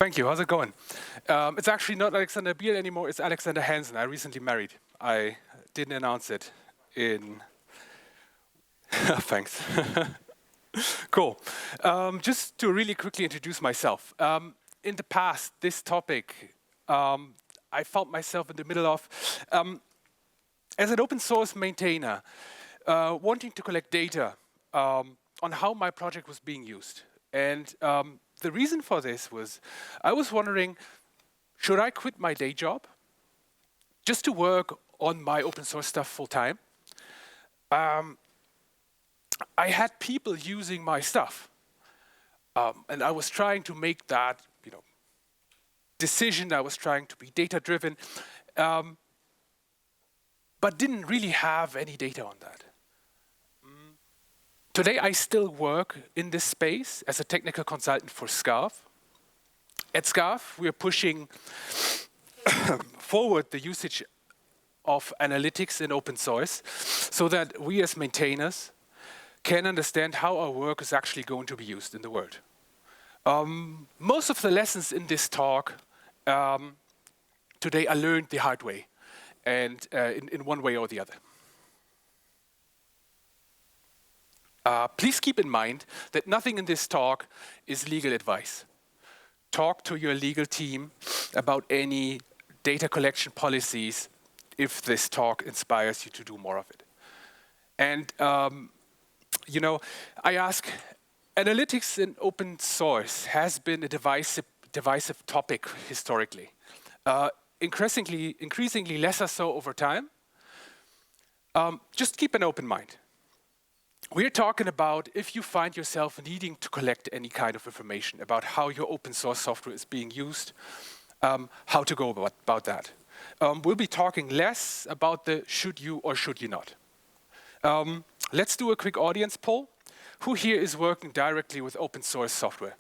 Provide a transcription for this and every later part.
Thank you. How's it going? It's actually not Alexander Biehl anymore. It's Alexander Hansen. I recently married. I didn't announce it in... Thanks. Cool. Just to really quickly introduce myself. In the past, this topic, I found myself in the middle of, as an open source maintainer, wanting to collect data on how my project was being used. And the reason for this was, I was wondering, should I quit my day job just to work on my open source stuff full time? I had people using my stuff, and I was trying to make that, decision. I was trying to be data-driven, but didn't really have any data on that. Today, I still work in this space as a technical consultant for SCARF. At SCARF, we are pushing forward the usage of analytics in open source so that we as maintainers can understand how our work is actually going to be used in the world. Most of the lessons in this talk today I learned the hard way, and in one way or the other. Please keep in mind that nothing in this talk is legal advice. Talk to your legal team about any data collection policies if this talk inspires you to do more of it. And, I ask, analytics in open source has been a divisive topic historically. Increasingly lesser so over time. Just keep an open mind. We're talking about if you find yourself needing to collect any kind of information about how your open source software is being used, how to go about that. We'll be talking less about the should you or should you not. Let's do a quick audience poll. Who here is working directly with open source software?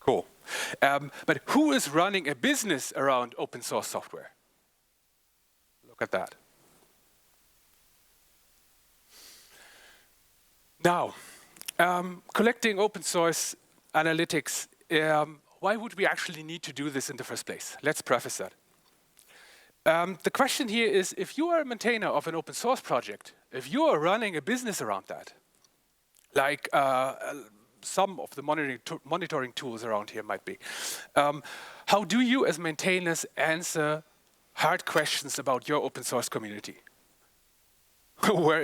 Cool. But who is running a business around open source software? Look at that. Now, collecting open source analytics, why would we actually need to do this in the first place? Let's preface that. The question here is, if you are a maintainer of an open source project, if you are running a business around that, like some of the monitoring tools around here might be, how do you as maintainers answer hard questions about your open source community? Where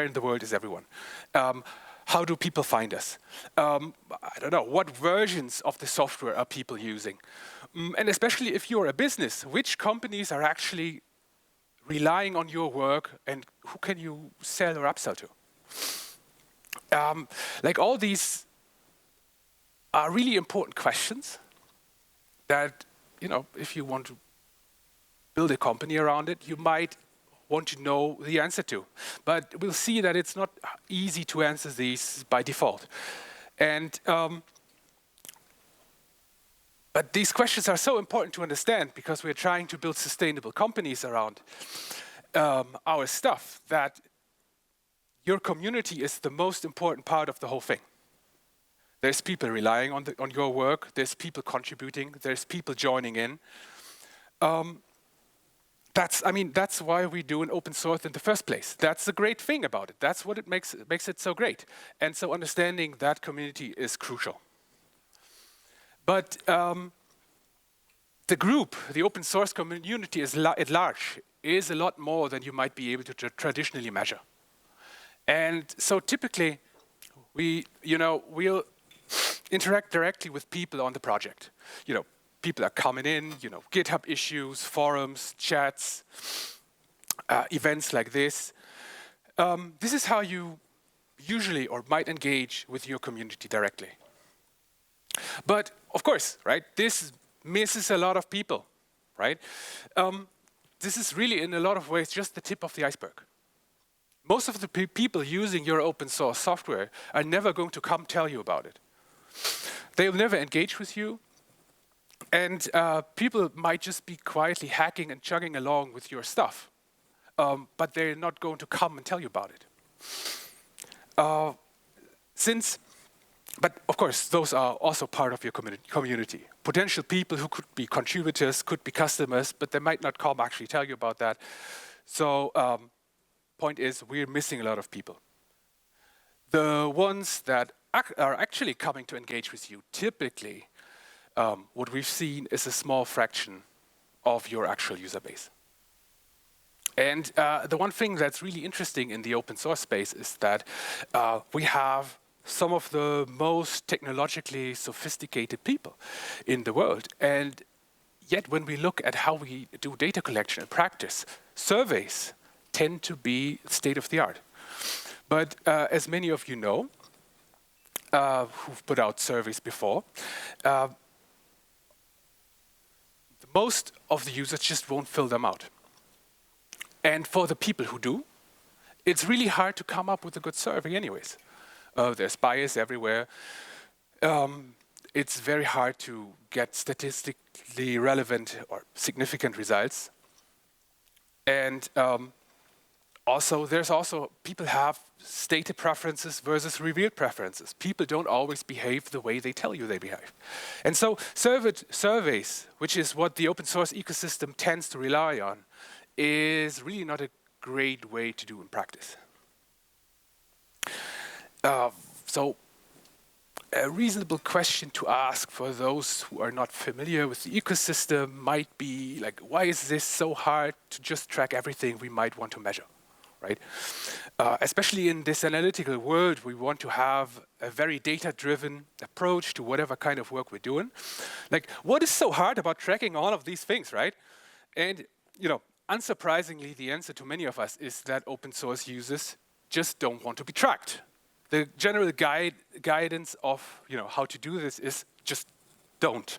in the world is everyone? How do people find us? I don't know, what versions of the software are people using? And especially if you're a business, which companies are actually relying on your work and who can you sell or upsell to? Like all these are really important questions that, if you want to build a company around it, you might want to know the answer to. But we'll see that it's not easy to answer these by default. And but these questions are so important to understand because we're trying to build sustainable companies around our stuff, that your community is the most important part of the whole thing. There's people relying on your work, there's people contributing, there's people joining in. That's why we do an open source in the first place. That's the great thing about it. That's what it makes it so great. And so understanding that community is crucial. But the group, the open source community at large, is a lot more than you might be able to traditionally measure. And so typically, we'll interact directly with people on the project. People are coming in, GitHub issues, forums, chats, events like this. This is how you usually or might engage with your community directly. But of course, right, this misses a lot of people, right? This is really, in a lot of ways, just the tip of the iceberg. Most of the people using your open source software are never going to come tell you about it. They'll never engage with you. And people might just be quietly hacking and chugging along with your stuff. But they're not going to come and tell you about it. Since But of course, those are also part of your community. Potential people who could be contributors, could be customers, but they might not come actually tell you about that. So point is, we're missing a lot of people. The ones that are actually coming to engage with you, typically, what we've seen is a small fraction of your actual user base. And the one thing that's really interesting in the open source space is that we have some of the most technologically sophisticated people in the world. And yet when we look at how we do data collection in practice, surveys tend to be state of the art. But as many of you know, who've put out surveys before, most of the users just won't fill them out. And for the people who do, it's really hard to come up with a good survey anyways. There's bias everywhere. It's very hard to get statistically relevant or significant results. And people have stated preferences versus revealed preferences. People don't always behave the way they tell you they behave. And so surveys, which is what the open source ecosystem tends to rely on, is really not a great way to do in practice. So a reasonable question to ask for those who are not familiar with the ecosystem might be like, why is this so hard to just track everything we might want to measure, right? Especially in this analytical world, we want to have a very data-driven approach to whatever kind of work we're doing. Like, what is so hard about tracking all of these things, right? And, unsurprisingly, the answer to many of us is that open source users just don't want to be tracked. The general guidance of how to do this is just don't.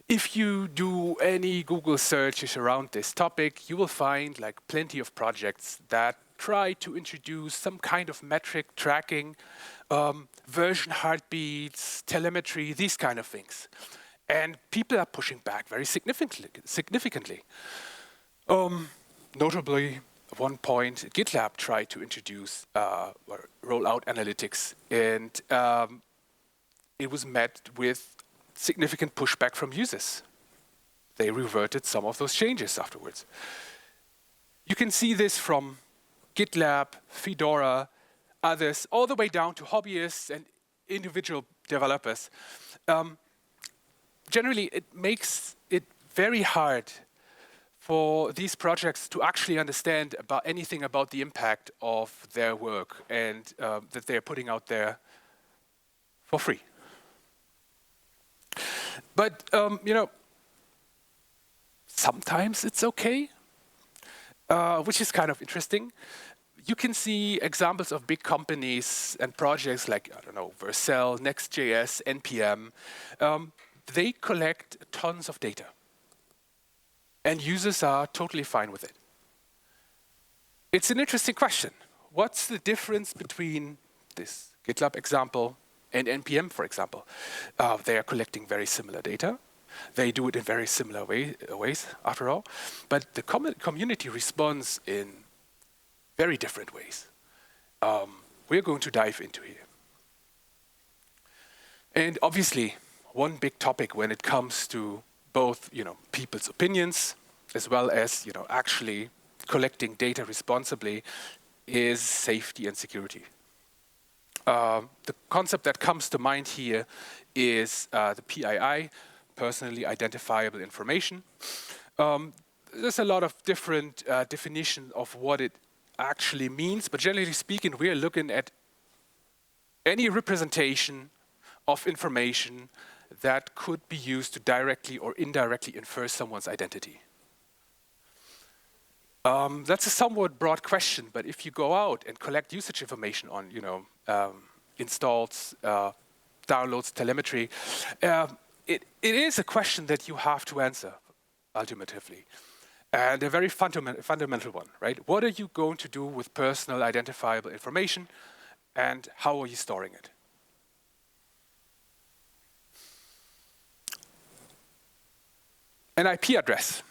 If you do any Google searches around this topic, you will find like plenty of projects that try to introduce some kind of metric tracking, version heartbeats, telemetry, these kind of things. And people are pushing back very significantly. Notably, at one point, GitLab tried to introduce or roll out analytics, and it was met with significant pushback from users. They reverted some of those changes afterwards. You can see this from GitLab, Fedora, others, all the way down to hobbyists and individual developers. Generally, it makes it very hard for these projects to actually understand anything about the impact of their work and that they're putting out there for free. But, sometimes it's okay, which is kind of interesting. You can see examples of big companies and projects like, Vercel, Next.js, NPM. They collect tons of data. And users are totally fine with it. It's an interesting question. What's the difference between this GitLab example and NPM, for example? They are collecting very similar data. They do it in very similar ways, after all. But the community responds in very different ways. We're going to dive into here. And obviously, one big topic when it comes to both, people's opinions as well as, actually collecting data responsibly is safety and security. The concept that comes to mind here is the PII, personally identifiable information. There's a lot of different definitions of what it actually means, but generally speaking, we are looking at any representation of information that could be used to directly or indirectly infer someone's identity. That's a somewhat broad question, but if you go out and collect usage information on, installs, downloads, telemetry, it is a question that you have to answer, ultimately. And a very fundamental one, right? What are you going to do with personal identifiable information, and how are you storing it? An IP address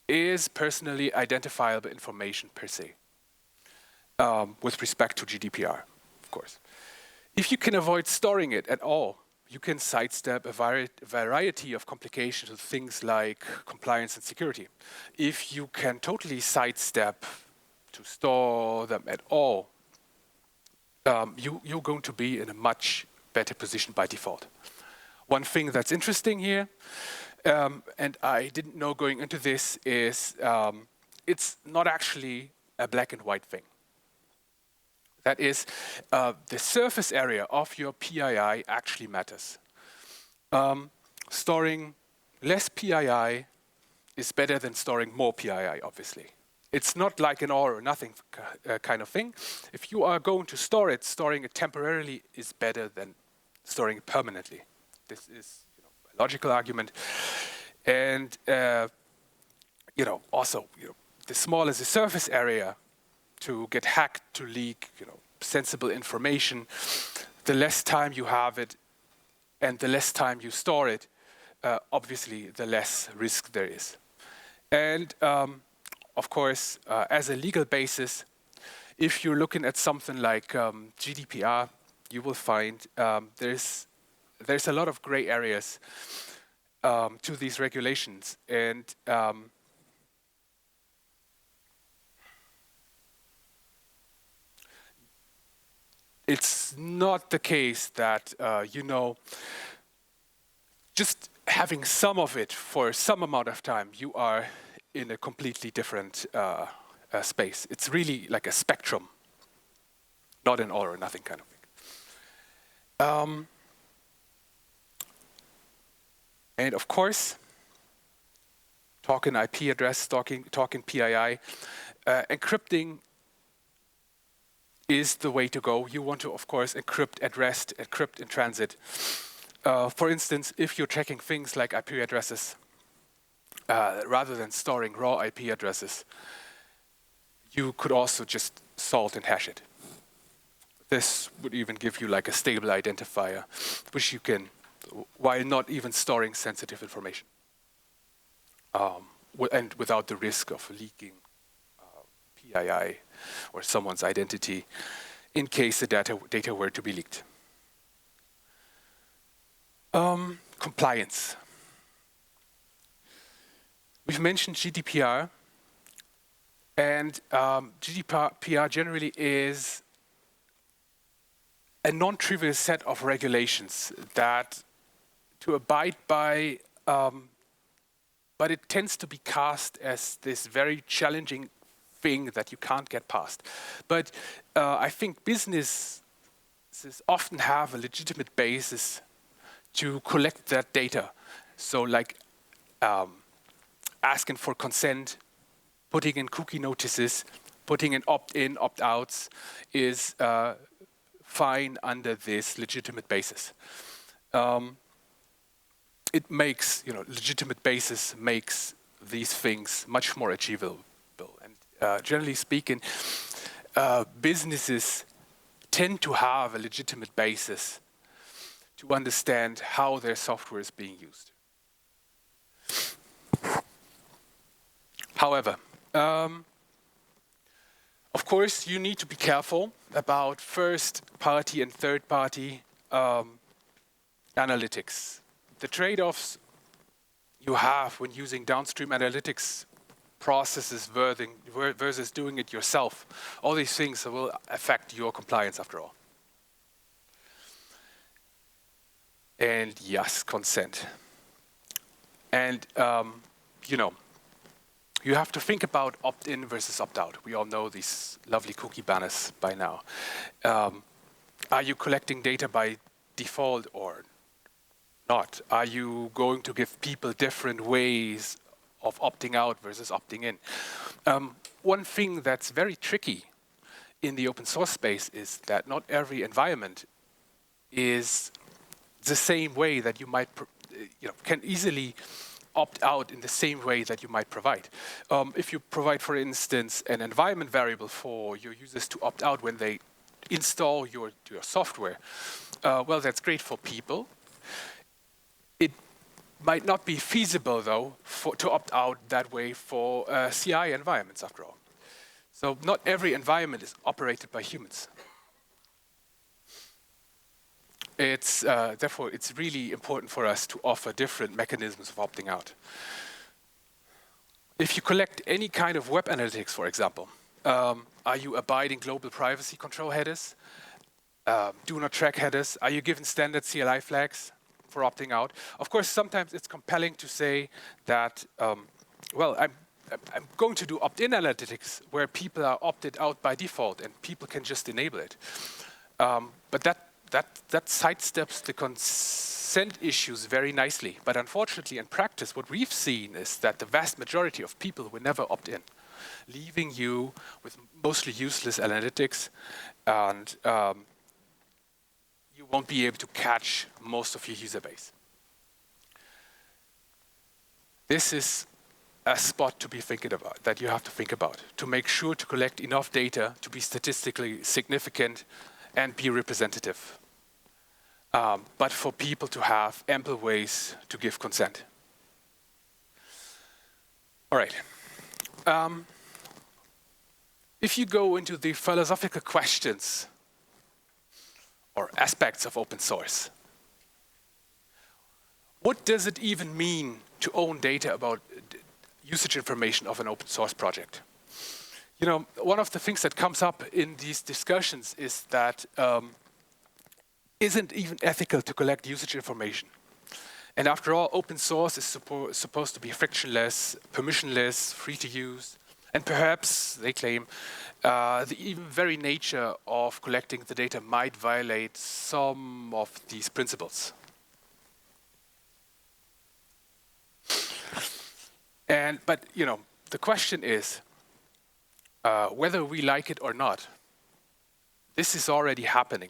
is personally identifiable information per se, with respect to GDPR, of course. If you can avoid storing it at all, you can sidestep a variety of complications with things like compliance and security. If you can totally sidestep to store them at all, you're going to be in a much better position by default. One thing that's interesting here, and I didn't know going into this, is it's not actually a black and white thing. That is, the surface area of your PII actually matters. Storing less PII is better than storing more PII, obviously. It's not like an all or nothing kind of thing. If you are going to store it, storing it temporarily is better than storing it permanently. This is a logical argument. And also, the smaller the surface area to get hacked, to leak, sensible information, the less time you have it, and the less time you store it, obviously, the less risk there is. And of course, as a legal basis, if you're looking at something like GDPR, you will find there's a lot of gray areas to these regulations, and it's not the case that, just having some of it for some amount of time, you are in a completely different space. It's really like a spectrum, not an all or nothing kind of thing. And of course, talking IP address, talking PII, encrypting is the way to go. You want to, of course, encrypt at rest, encrypt in transit. For instance, if you're checking things like IP addresses, rather than storing raw IP addresses, you could also just salt and hash it. This would even give you like a stable identifier, which you can, while not even storing sensitive information, and without the risk of leaking PII or someone's identity in case the data were to be leaked. Compliance. We've mentioned GDPR, and GDPR generally is a non-trivial set of regulations that to abide by, but it tends to be cast as this very challenging thing that you can't get past. But I think businesses often have a legitimate basis to collect that data. So like asking for consent, putting in cookie notices, putting in opt-in, opt-outs is fine under this legitimate basis. It makes, legitimate basis makes these things much more achievable. And generally speaking, businesses tend to have a legitimate basis to understand how their software is being used. However, of course, you need to be careful about first-party and third-party analytics. The trade-offs you have when using downstream analytics processes versus doing it yourself, all these things will affect your compliance after all. And yes, consent. And, you have to think about opt-in versus opt-out. We all know these lovely cookie banners by now. Are you collecting data by default or not? Are you going to give people different ways of opting out versus opting in? One thing that's very tricky in the open source space is that not every environment is the same way that you might, can easily opt out in the same way that you might provide. If you provide, for instance, an environment variable for your users to opt out when they install your software, well, that's great for people. It might not be feasible, though, to opt out that way for CI environments, after all. So not every environment is operated by humans. therefore, it's really important for us to offer different mechanisms of opting out. If you collect any kind of web analytics, for example, are you abiding global privacy control headers? Do not track headers? Are you given standard CLI flags for opting out? Of course, sometimes it's compelling to say that, well, I'm going to do opt-in analytics where people are opted out by default and people can just enable it. But that sidesteps the consent issues very nicely. But unfortunately, in practice, what we've seen is that the vast majority of people will never opt in, leaving you with mostly useless analytics, and you won't be able to catch most of your user base. This is a spot to be thinking about, that you have to think about, to make sure to collect enough data to be statistically significant and be representative. But for people to have ample ways to give consent. All right. If you go into the philosophical questions or aspects of open source, what does it even mean to own data about usage information of an open source project? You know, one of the things that comes up in these discussions is that isn't even ethical to collect usage information. And after all, open source is supposed to be frictionless, permissionless, free to use, and perhaps, they claim, the even very nature of collecting the data might violate some of these principles. But you know, the question is whether we like it or not. This is already happening.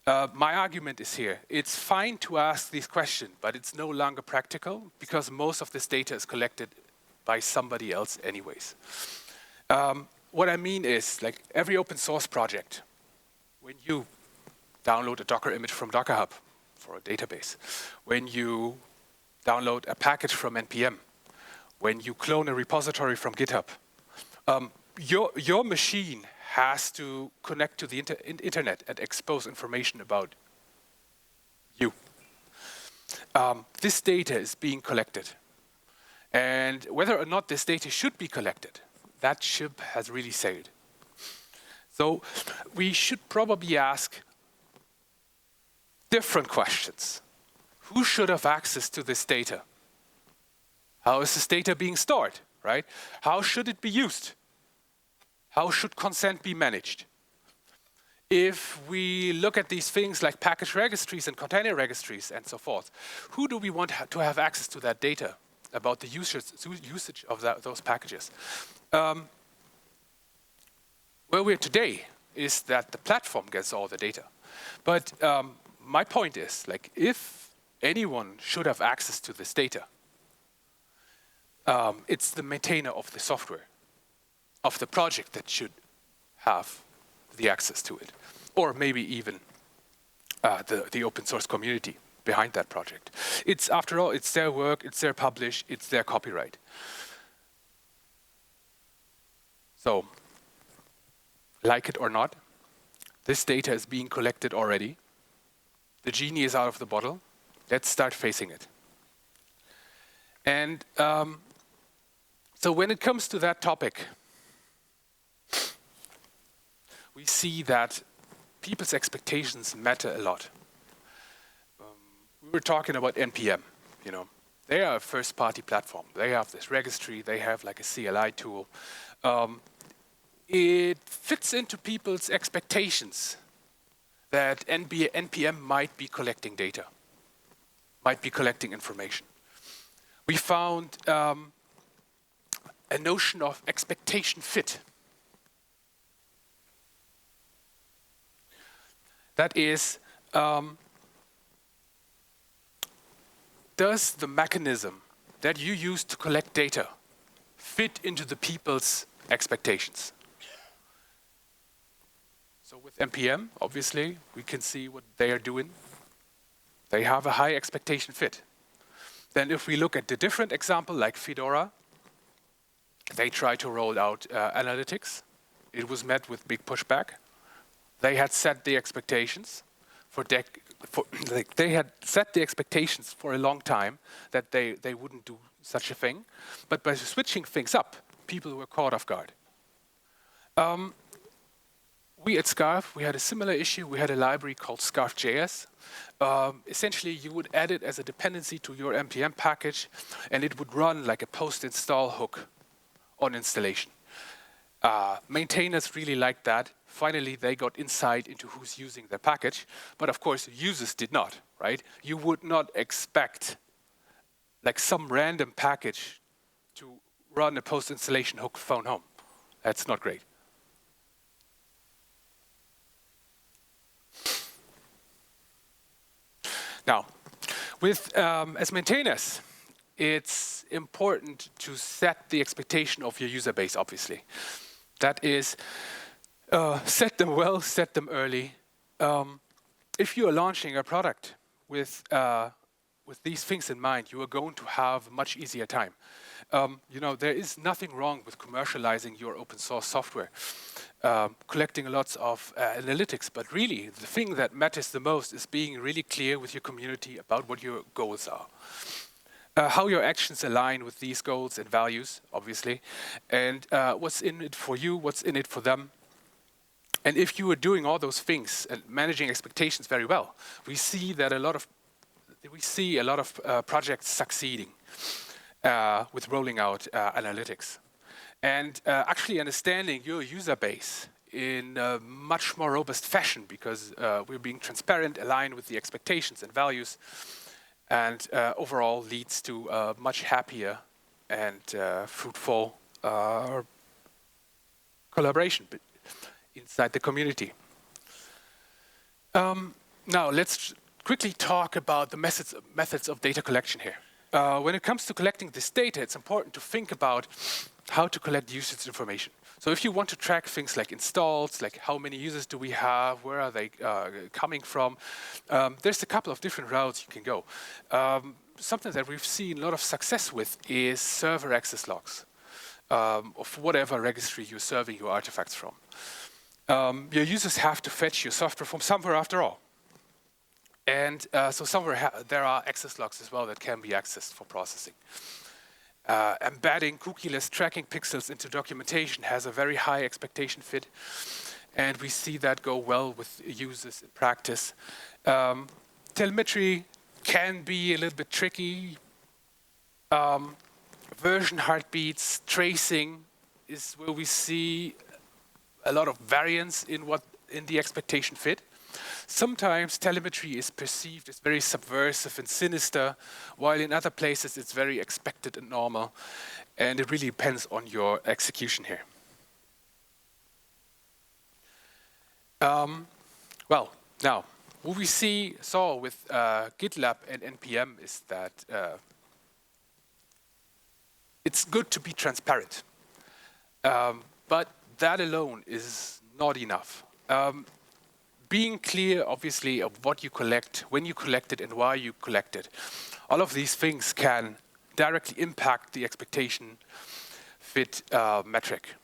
My argument is here. It's fine to ask this question, but it's no longer practical because most of this data is collected by somebody else anyways. What I mean is, like every open source project, when you download a Docker image from Docker Hub for a database, when you download a package from NPM, when you clone a repository from GitHub, your machine has to connect to the internet and expose information about you. This data is being collected. And whether or not this data should be collected, that ship has really sailed. So we should probably ask different questions. Who should have access to this data? How is this data being stored, right? How should it be used? How should consent be managed? If we look at these things like package registries and container registries and so forth, who do we want to have access to that data about the usage of those packages? Where we're today is that the platform gets all the data. But my point is, like, if anyone should have access to this data, it's the maintainer of the software, of the project that should have the access to it. Or maybe even the open source community behind that project. It's, after all, it's their work, it's their publish, it's their copyright. So, like it or not, this data is being collected already. The genie is out of the bottle. Let's start facing it. And so when it comes to that topic, we see that people's expectations matter a lot. We were talking about NPM, you know. They are a first-party platform. They have this registry. They have like a CLI tool. It fits into people's expectations that NPM might be collecting data, might be collecting information. We found a notion of expectation fit. That is, does the mechanism that you use to collect data fit into the people's expectations? So with NPM, obviously, we can see what they are doing. They have a high expectation fit. Then if we look at the different example, like Fedora, they tried to roll out analytics. It was met with big pushback. They had set the expectations for like they had set the expectations for a long time that they wouldn't do such a thing, but by switching things up, people were caught off guard. We at Scarf, we had a similar issue. We had a library called Scarf.js. Essentially, you would add it as a dependency to your npm package, and it would run like a post-install hook on installation. Maintainers really liked that. Finally, they got insight into who's using their package, but of course, users did not, right? You would not expect like some random package to run a post-installation hook phone home. That's not great. Now, as maintainers, it's important to set the expectation of your user base, obviously. That is, set them well, set them early. If you are launching a product with these things in mind, you are going to have a much easier time. There is nothing wrong with commercializing your open source software, collecting lots of analytics, but really the thing that matters the most is being really clear with your community about what your goals are. How your actions align with these goals and values, obviously, and what's in it for you, what's in it for them. And if you are doing all those things and managing expectations very well, we see a lot of projects succeeding with rolling out analytics. And actually understanding your user base in a much more robust fashion, because we're being transparent, aligned with the expectations and values, and overall leads to a much happier and fruitful collaboration inside the community. Now let's quickly talk about the methods of data collection here. When it comes to collecting this data, it's important to think about how to collect usage information. So if you want to track things like installs, like how many users do we have, where are they coming from, there's a couple of different routes you can go. Something that we've seen a lot of success with is server access logs of whatever registry you're serving your artifacts from. Your users have to fetch your software from somewhere after all. And so somewhere there are access logs as well that can be accessed for processing. Embedding cookieless tracking pixels into documentation has a very high expectation fit, and we see that go well with users in practice. Telemetry can be a little bit tricky. Version heartbeats, tracing is where we see a lot of variance in the expectation fit. Sometimes telemetry is perceived as very subversive and sinister, while in other places it's very expected and normal, and it really depends on your execution here. Well, now, what we saw with GitLab and NPM is that it's good to be transparent, but that alone is not enough. Being clear, obviously, of what you collect, when you collect it, and why you collect it. All of these things can directly impact the expectation fit metric.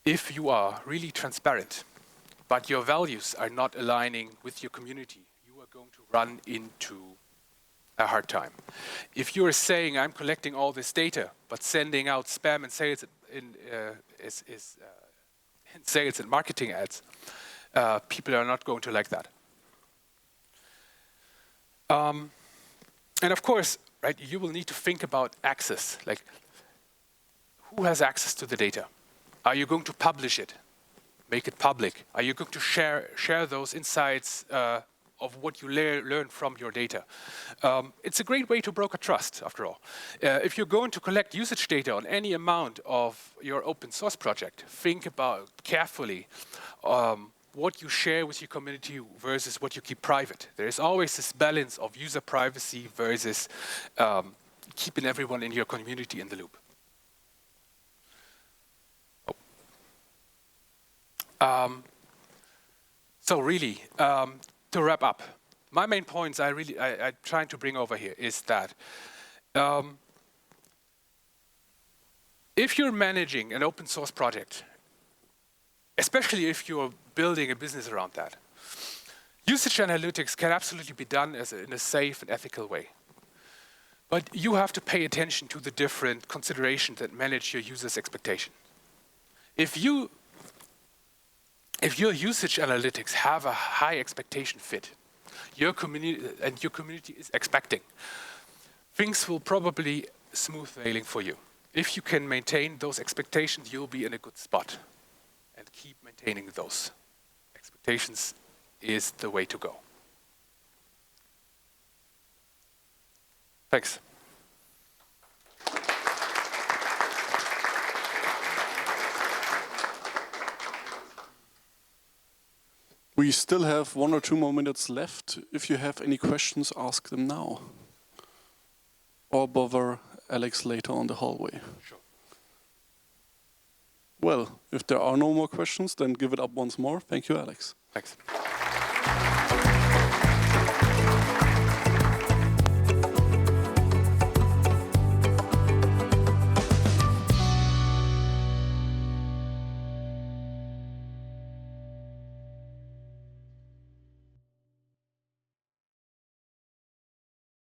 If you are really transparent, but your values are not aligning with your community, you are going to run into a hard time. If you're saying, I'm collecting all this data, but sending out spam and sales sales and marketing ads, people are not going to like that. And of course, right, you will need to think about access, like who has access to the data? Are you going to publish it, make it public? Are you going to share those insights of what you learn from your data? It's a great way to broker trust, after all. If you're going to collect usage data on any amount of your open source project, think about carefully what you share with your community versus what you keep private. There is always this balance of user privacy versus keeping everyone in your community in the loop. So really, to wrap up, my main points I'm trying to bring over here is that if you're managing an open source project, especially if you're building a business around that. Usage analytics can absolutely be done in a safe and ethical way. But you have to pay attention to the different considerations that manage your users' expectation. If your usage analytics have a high expectation fit, your community is expecting, things will probably smooth sailing for you. If you can maintain those expectations, you'll be in a good spot. And keep maintaining those expectations is the way to go. Thanks. We still have 1 or 2 more minutes left. If you have any questions, ask them now. Or bother Alex later on the hallway. Sure. Well, if there are no more questions, then give it up once more. Thank you, Alex. Thanks.